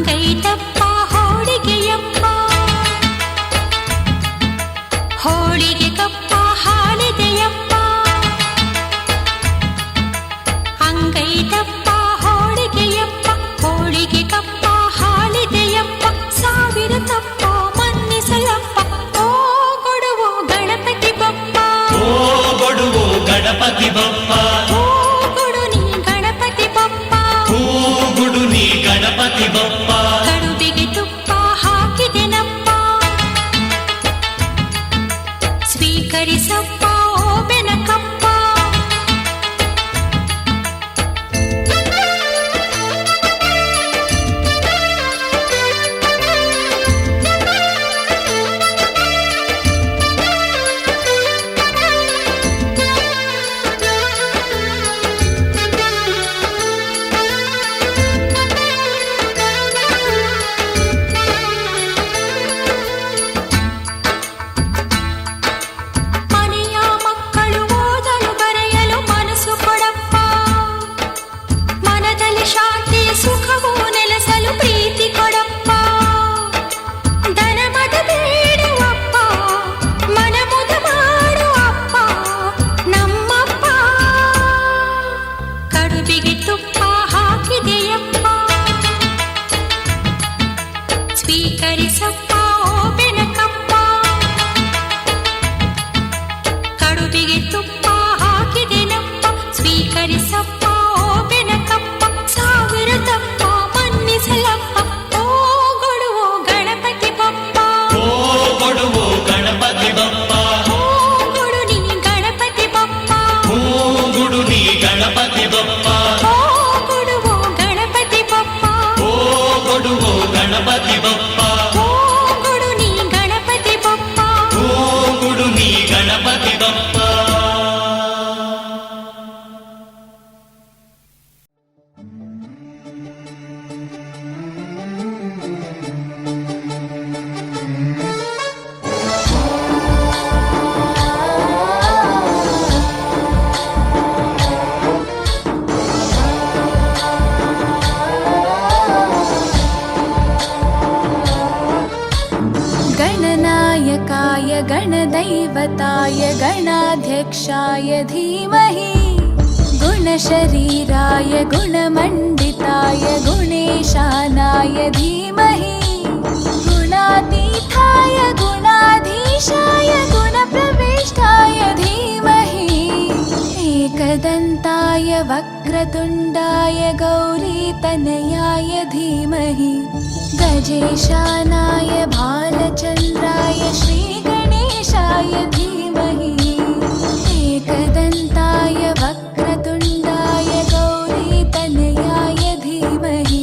ಅಂಗೈತಪ್ಪ ಹೋಳಿಗೆಯಪ್ಪ, ಹೋಳಿಗೆ ಕಪ್ಪ ಹಾಳಿದೆಯಪ್ಪ. ಅಂಗೈತಪ್ಪ ಹೋಳಿಗೆಯಪ್ಪ, ಹೋಳಿಗೆ ಕಪ್ಪ ಹಾಳಿದೆಯಪ್ಪ. ಸಾವಿರ ತಪ್ಪ ಮನ್ನಿಸಲಪ್ಪ, ಓ ಕೊಡುವು ಗಣಪತಿ ಬಪ್ಪ, ಓ ಕೊಡುವು ಗಣಪತಿ ಬಪ್ಪ, ಓ ಕೊಡು ನೀ ಗಣಪತಿ ಬಪ್ಪ, ಓ ಗುಡು ನೀ ಗಣಪತಿ ಬಪ್ಪ. ಕಡುಬಿಗೆ ತುಪ್ಪ ಹಾಕಿದೆನಪ್ಪ, ಸ್ವೀಕರಿಸಪ್ಪ ಓ ಬೆನಕಪ್ಪ. ಮನೆಯ ಮಕ್ಕಳು ಓದಲು ಬರೆಯಲು ಮನಸ್ಸು ಕೊಡಪ್ಪ, ಮನದಲ್ಲಿ ಶಾಂತಿ ಸುಖವು ನೆಲೆಸಲು ಪ್ರೀತಿ ಕೊಡಪ್ಪ. ಧನಮದ ಬೇಡುವಪ್ಪ, ಮನಮುದ ಮಾಡುವಪ್ಪ ನಮ್ಮಪ್ಪ. ಕಡುಬಿಗೆ ತುಪ್ಪ ಹಾಕಿದೆಯಪ್ಪ, ಸ್ವೀಕರಿಸಪ್ಪ ಓ ಬೆನಕಪ್ಪ. ಕಡುಬಿಗೆ ತುಪ್ಪ ಹಾಕಿದೆನಪ್ಪ, ಸ್ವೀಕರಿಸಪ್ಪ ಓ ಬೆನಕಪ್ಪ. ಸಾವಿರ ತಪ್ಪ ಮನ್ನಿಸಲಪ್ಪ, ಓ ಕೊಡುವು ಗಣಪತಿ ಬಪ್ಪ, ಓ ಕೊಡುವು ಗಣಪತಿ ಬಪ್ಪ, ಓ ಕೊಡು ನೀ ಗಣಪತಿ ಬಪ್ಪ, ಓ ಗುಡು ನೀ ಗಣಪತಿ ಬಪ್ಪ, ಓ ಕೊಡುವು ಗಣಪತಿ ಬಪ್ಪ, ಓ ಕೊಡುವು ಗಣಪತಿ ಬಪ್ಪ, ಓ ಕೊಡು ನೀ ಗಣಪತಿ ಬಪ್ಪ. ಓ ಗುಡು ನೀ ಗಣಪತಿ ಬಪ್ಪ. गणनायकाय गणदैवताय गणाध्यक्षाय धीमहि, गुणशरीराय गुणमण्डिताय गुणेशानाय धीमहि, गुणातीताय गुणाधीशाय गुणप्रविष्टाय धीमहि, एकदन्ताय वक्रतुण्डाय गौरीतनयाय धीमहि, गजेशानाय भालचन्द्राय श्रीगणेशाय धीमहि, एकदन्ताय वक्रतुण्डाय गौरीतनयाय धीमहि,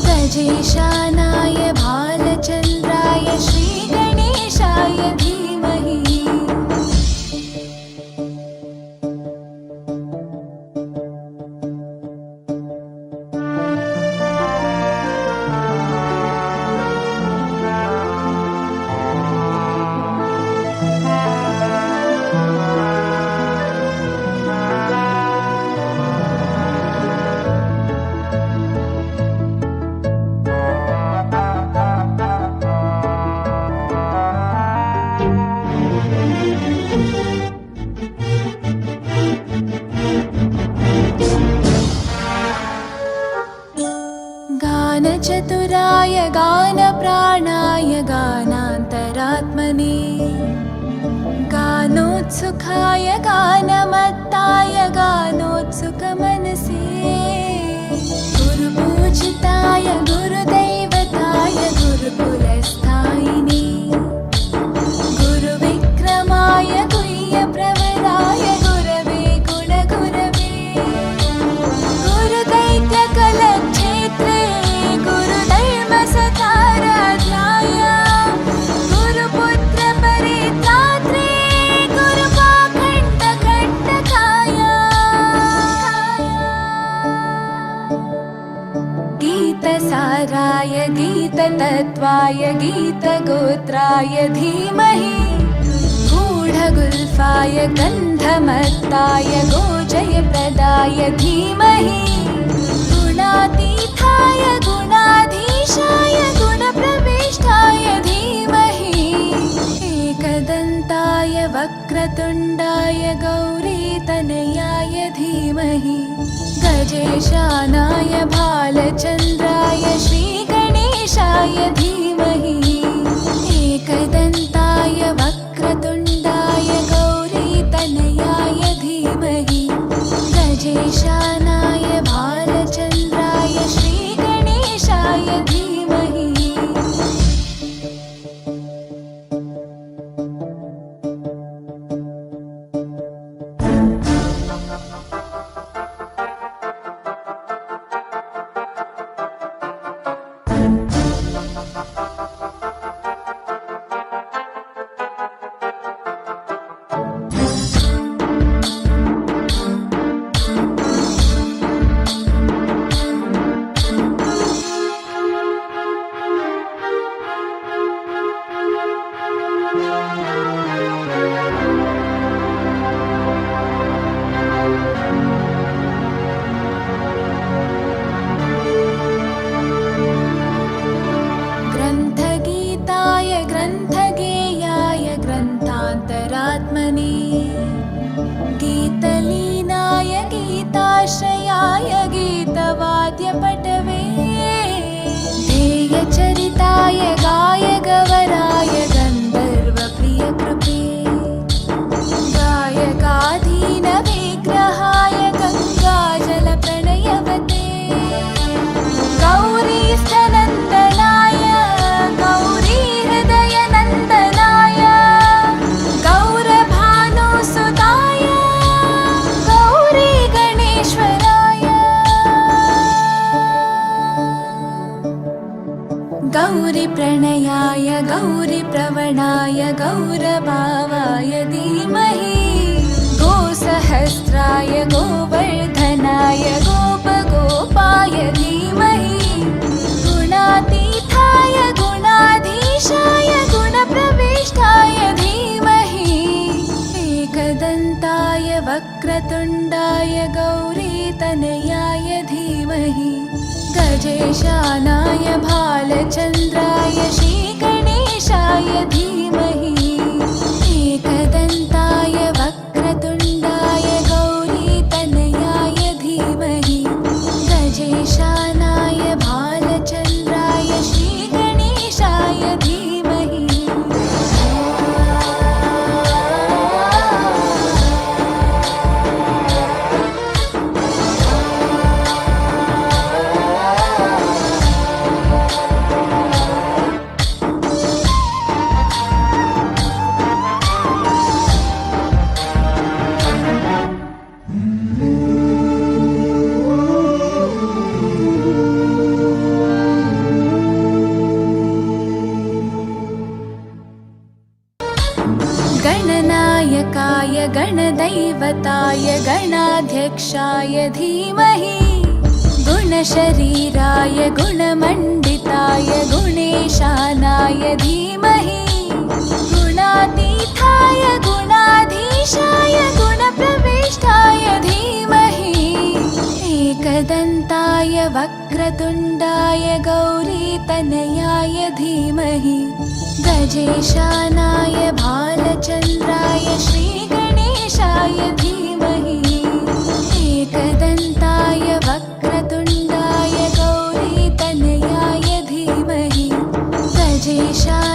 गजेशानाय भालचन्द्राय श्रीगणेशाय धीमहि. गानचतुराय गानप्राणाय गानान्तरात्मने, गानोत्सुकाय गानमत्ताय गानोत्सुकमनसे, गुरुपूजिताय गुरुदैवताय गुरुकुलस्थायिने, गुरुविक्रमाय गुह्यप्रवराय गुरवे गुणगुरवे, गुरुदैत्यकलक्षेत्रे गुरुधर्मसकाराध्याय, गुरुपुत्रपरित्रात्रे गुरुपाखण्डखण्डकाय. गीतसाराय गीततत्त्वाय गीतगोत्राय धीमहि, गूढगुल्फाय गन्धमत्ताय गोजयप्रदाय धीमहि, गुणातीताय गुणाधीशाय धीमहि गजेशानाय भालचन्द्राय श्रीगणेशाय धीमहि एकदन्ताय वक्रतुण्डाय गौरीतनयाय धीमहि गजेशानाय भालचन्द्राय श्रीगणेशाय धीमहि। ग्रन्थगीताय ग्रन्थगेयाय ग्रन्थान्तरात्मने गीतलीनाय गीताश्रयाय गीतवाद्यपटवे ध्येयचरिताय गायगवराय गन्धर्वप्रियकृपे गायकाधीनविग्रहाय गङ्गाजलप्रणयवते गौरीस्थनन्दनाय गौरीहृदयनन्दनाय गौरभानुसुताय गौरीगणेश्वराय गौरीप्रणयाय गौरीप्रवणाय गौरभावाय धीमहि गोसहस्राय गोवर्धनाय गोपगोपाय धीमहि गुणातीताय गुणाधीशाय गुणप्रविष्टाय धीमहि एकदन्ताय वक्रतुण्डाय गौरीतनयाय धीमहि गजेशानाय भालचन्द्राय श्रीगणेशाय धीमहि एकदन्ताय वक्रतुण्डाय गौरीतनयाय धीमहि गजेशानाय भालचन्द्राय श्रीगणेशाय धीमहि। गणनायकाय गणदैवताय गणाध्यक्षाय धीमहि गुणशरीराय गुणमण्डिताय गुणेशानाय धीमहि गुणातीताय गुणाधीशाय गुणप्रविष्टाय धीमहि एकदन्ताय वक्रतुण्डाय गौरीतनयाय धीमहि गजेशानाय भालचन्द्राय श्रीगणेशाय धीमहि एकदन्ताय वक्रतुण्डाय गौरीतनयाय धीमहि गजेशानाय